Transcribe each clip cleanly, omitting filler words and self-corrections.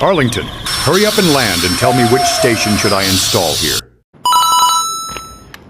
Arlington, hurry up and land and tell me which station should I install here.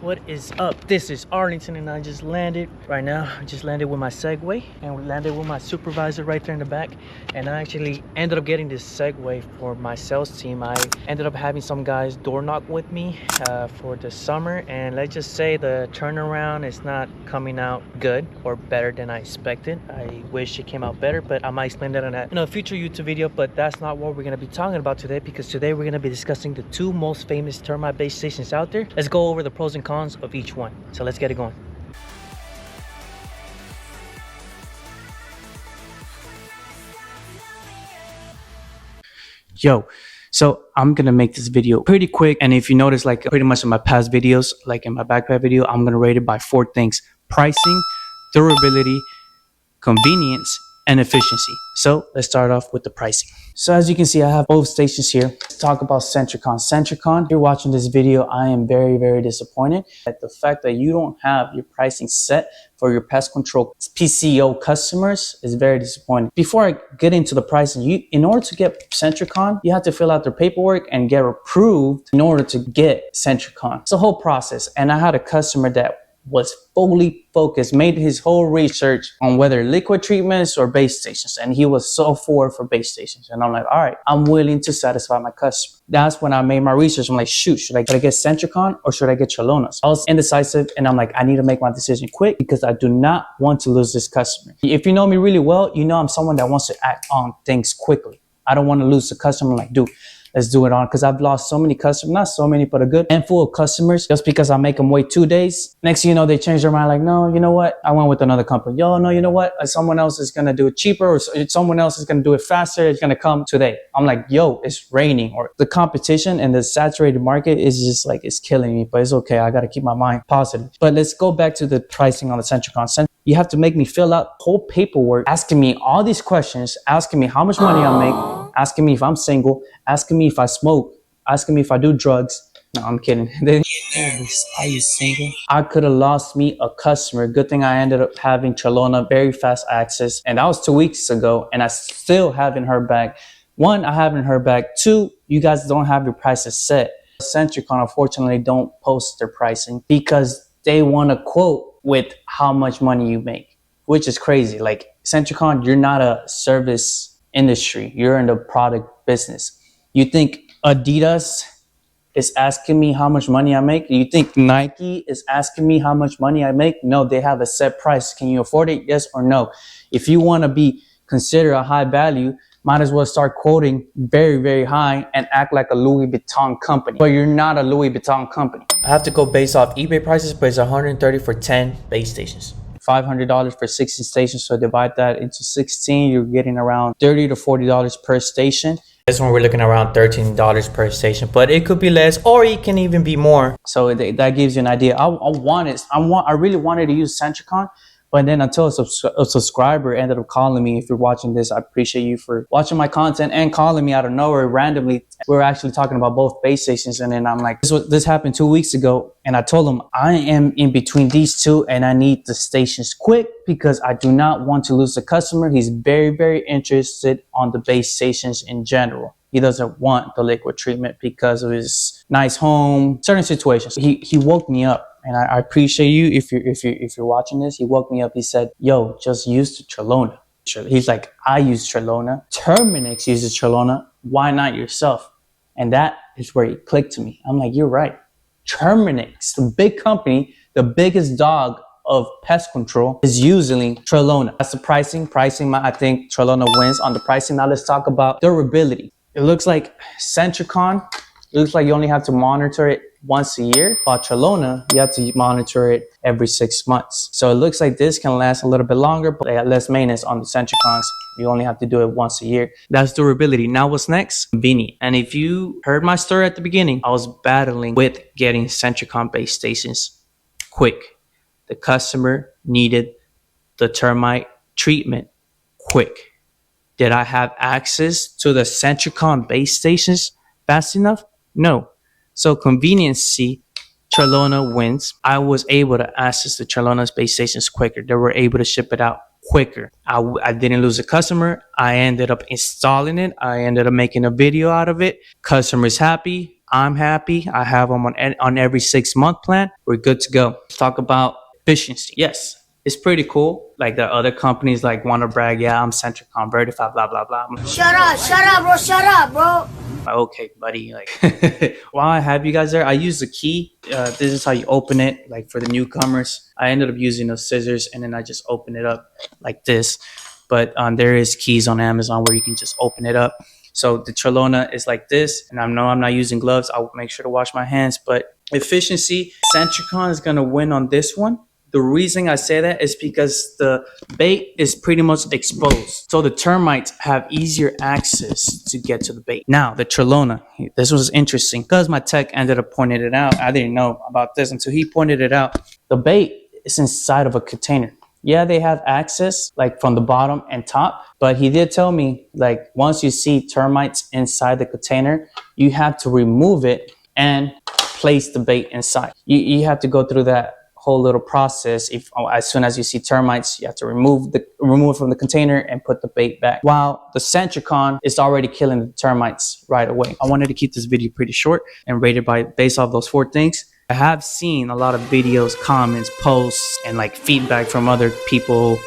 What is up? This is Arlington and I just landed right now. I just landed with my Segway and we landed with my supervisor right there in the back, and I actually ended up getting this Segway for my sales team. I ended up having some guys door knock with me for the summer, and let's just say the turnaround is not coming out good or better than I expected. I wish it came out better, but I might explain that in a future YouTube video. But that's not what we're going to be talking about today, because today we're going to be discussing the two most famous termite base stations out there. Let's go over the pros and cons of each one. So let's get it going. Yo, so I'm gonna make this video pretty quick, and if you notice, like pretty much in my past videos, like in my backpack video, I'm gonna rate it by 4 things: pricing, durability, convenience, and efficiency. So let's start off with the pricing. So as you can see, I have both stations here. Let's talk about Sentricon. Sentricon, if you're watching this video, I am very, very disappointed at the fact that you don't have your pricing set for your pest control PCO customers. Is very disappointing. Before I get into the pricing, in order to get Sentricon, you have to fill out their paperwork and get approved in order to get Sentricon. It's a whole process. And I had a customer that was fully focused, made his whole research on whether liquid treatments or base stations, and he was so for base stations. And I'm like, all right, I'm willing to satisfy my customer. That's when I made my research. I'm like, shoot, should I get Sentricon or should I get Trelona? I was indecisive, and I'm like, I need to make my decision quick because I do not want to lose this customer. If you know me really well, you know I'm someone that wants to act on things quickly. I don't want to lose the customer. I'm like, dude, let's do it on, because I've lost so many customers, not so many, but a good handful of customers just because I make them wait 2 days. Next thing you know, they change their mind like, no, you know what? I went with another company. Yo, no, you know what? Someone else is going to do it cheaper, or someone else is going to do it faster. It's going to come today. I'm like, yo, it's raining. Or the competition and the saturated market is just like, it's killing me, but it's okay. I got to keep my mind positive. But let's go back to the pricing on the Sentricon. You have to make me fill out whole paperwork, asking me all these questions, asking me how much money I make, asking me if I'm single, asking me if I smoke, asking me if I do drugs. No, I'm kidding. Are you single? I could have lost me a customer. Good thing I ended up having Trelona very fast access, and that was 2 weeks ago, and I still haven't heard back. 1, I haven't heard back. 2, you guys don't have your prices set. Sentricon, unfortunately, don't post their pricing because they want to quote with how much money you make, which is crazy. Like, Sentricon, you're not a service industry. You're in the product business. You think Adidas is asking me how much money I make? You think Nike is asking me how much money I make? No, they have a set price. Can you afford it? Yes or no? If you want to be considered a high value, might as well start quoting very, very high and act like a Louis Vuitton company. But you're not a Louis Vuitton company. I have to go based off eBay prices, but it's $130 for 10 base stations. $500 for 16 stations. So divide that into 16, you're getting around $30 to $40 per station. This one we're looking around $13 per station, but it could be less or it can even be more. So that gives you an idea. I really wanted to use Sentricon, but then until a subscriber ended up calling me. If you're watching this, I appreciate you for watching my content and calling me out of nowhere randomly. We were actually talking about both base stations, and then I'm like, this happened 2 weeks ago, and I told him I am in between these two and I need the stations quick because I do not want to lose the customer. He's very, very interested on the base stations in general. He doesn't want the liquid treatment because of his nice home, certain situations. He woke me up. And I appreciate you if you're watching this. He woke me up. He said, yo, just use the Trelona. He's like, I use Trelona. Terminix uses Trelona. Why not yourself? And that is where it clicked to me. I'm like, you're right. Terminix, the big company, the biggest dog of pest control, is using Trelona. That's the pricing. I think Trelona wins on the pricing. Now let's talk about durability. It looks like Sentricon, it looks like you only have to monitor it once a year, while Trelona, you have to monitor it every 6 months. So it looks like this can last a little bit longer, but they have less maintenance on the Sentricons. You only have to do it once a year. That's durability. Now what's next? Convenience. And if you heard my story at the beginning, I was battling with getting Sentricon base stations quick. The customer needed the termite treatment quick. Did I have access to the Sentricon base stations fast enough? No. So conveniency, Trelona wins. I was able to access the Trelona base stations quicker. They were able to ship it out quicker. I didn't lose a customer. I ended up installing it. I ended up making a video out of it. Customer's happy. I'm happy. I have them on every 6-month plan. We're good to go. Let's talk about efficiency. Yes, it's pretty cool. Like the other companies like want to brag, yeah, I'm Sentricon verified, blah, blah, blah. Shut up, bro. Okay, buddy. Like, while I have you guys there, I use the key. This is how you open it. Like for the newcomers, I ended up using those scissors and then I just open it up like this. But there is keys on Amazon where you can just open it up. So the Trelona is like this, and I know I'm not using gloves. I'll make sure to wash my hands. But efficiency, Sentricon is gonna win on this one. The reason I say that is because the bait is pretty much exposed. So the termites have easier access to get to the bait. Now, the Trelona, this was interesting because my tech ended up pointing it out. I didn't know about this until he pointed it out. The bait is inside of a container. Yeah, they have access like from the bottom and top, but he did tell me like once you see termites inside the container, you have to remove it and place the bait inside. You have to go through that whole little process. As soon as you see termites, you have to remove it from the container and put the bait back. While the Sentricon is already killing the termites right away. I wanted to keep this video pretty short and rate it based off those 4 things. I have seen a lot of videos, comments, posts, and like feedback from other people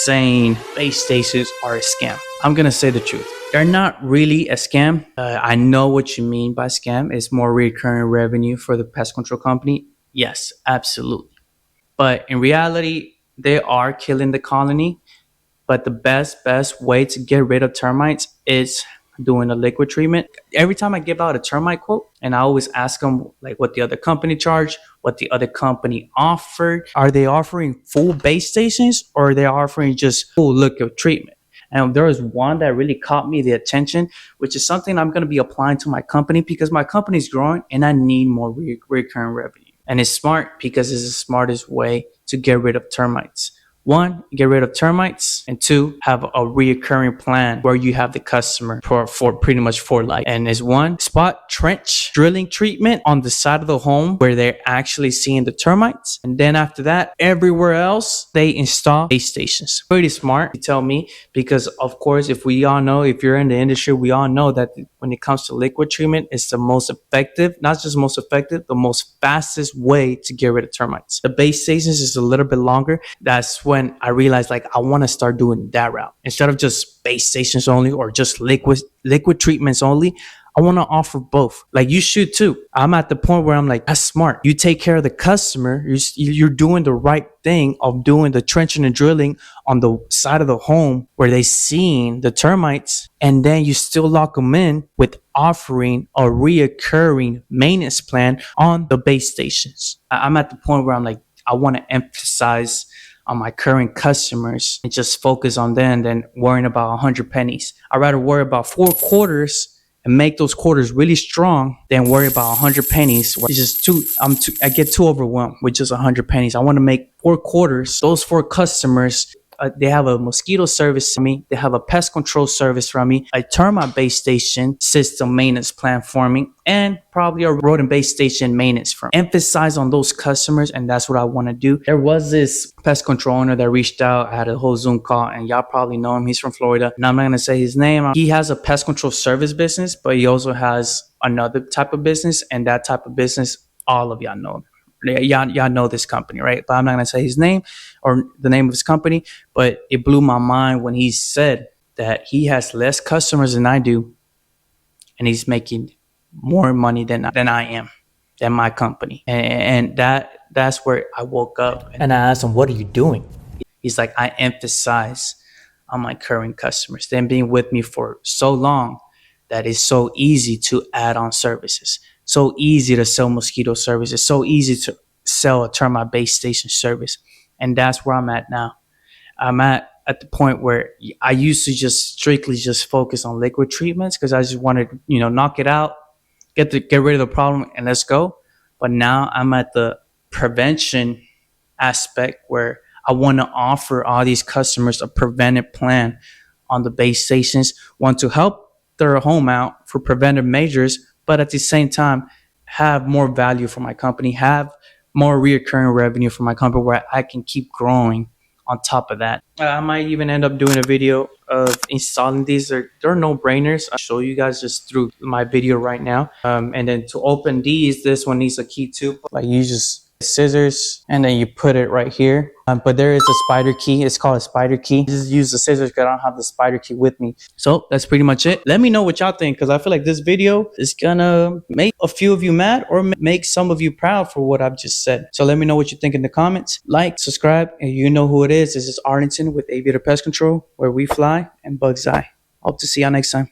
saying base stations are a scam. I'm gonna say the truth. They're not really a scam. I know what you mean by scam. It's more recurring revenue for the pest control company. Yes, absolutely. But in reality, they are killing the colony. But the best way to get rid of termites is doing a liquid treatment. Every time I give out a termite quote, and I always ask them like what the other company charged, what the other company offered. Are they offering full base stations or are they offering just full liquid treatment? And there was one that really caught me the attention, which is something I'm going to be applying to my company because my company is growing and I need more recurring revenue. And it's smart because it's the smartest way to get rid of termites. 1, get rid of termites, and 2, have a reoccurring plan where you have the customer for pretty much for life. And it's 1, spot trench drilling treatment on the side of the home where they're actually seeing the termites. And then after that, everywhere else, they install base stations. Pretty smart, you tell me, because of course, if you're in the industry, we all know that when it comes to liquid treatment, it's the most effective, not just most effective, the most fastest way to get rid of termites. The base stations is a little bit longer. That's when I realized like I want to start doing that route instead of just base stations only or just liquid treatments only. I want to offer both. Like you should too. I'm at the point where I'm like, that's smart. You take care of the customer. You're doing the right thing of doing the trenching and drilling on the side of the home where they seeing the termites. And then you still lock them in with offering a reoccurring maintenance plan on the base stations. I'm at the point where I'm like, I want to emphasize on my current customers and just focus on them than worrying about 100 pennies. I'd rather worry about 4 quarters and make those quarters really strong than worry about 100 pennies. It's just I get too overwhelmed with just 100 pennies. I want to make 4 quarters. Those 4 customers, they have a mosquito service from me. They have a pest control service from me, a termite base station system maintenance plan for me, and probably a rodent base station maintenance from me. Emphasize on those customers, and that's what I want to do. There was this pest control owner that reached out. I had a whole Zoom call, and y'all probably know him. He's from Florida, and I'm not going to say his name. He has a pest control service business, but he also has another type of business, and that type of business, all of y'all know him. Y'all know this company, right? But I'm not going to say his name or the name of his company, but it blew my mind when he said that he has less customers than I do, and he's making more money than I am, than my company. And that's where I woke up. And I asked him, what are you doing? He's like, I emphasize on my current customers. Them being with me for so long that it's so easy to add on services. So easy to sell mosquito services, so easy to sell a termite base station service. And that's where I'm at now. I'm at the point where I used to just strictly just focus on liquid treatments because I just wanted, knock it out, get rid of the problem and let's go. But now I'm at the prevention aspect where I want to offer all these customers a preventive plan on the base stations, want to help their home out for preventive measures, but at the same time, have more value for my company, have more recurring revenue for my company where I can keep growing on top of that. I might even end up doing a video of installing these. They're no-brainers. I'll show you guys just through my video right now. And then to open these, this one needs a key too. Like you just scissors and then you put it right here, but there is a spider key. It's called a spider key. Just use the scissors because I don't have the spider key with me. So that's pretty much it. Let me know what y'all think, because I feel like this video is gonna make a few of you mad or make some of you proud for what I've just said. So let me know what you think in the comments. Like, subscribe, and you know who it is. This is Arlington with Aviator Pest Control, where we fly and bugs eye. Hope to see y'all next time.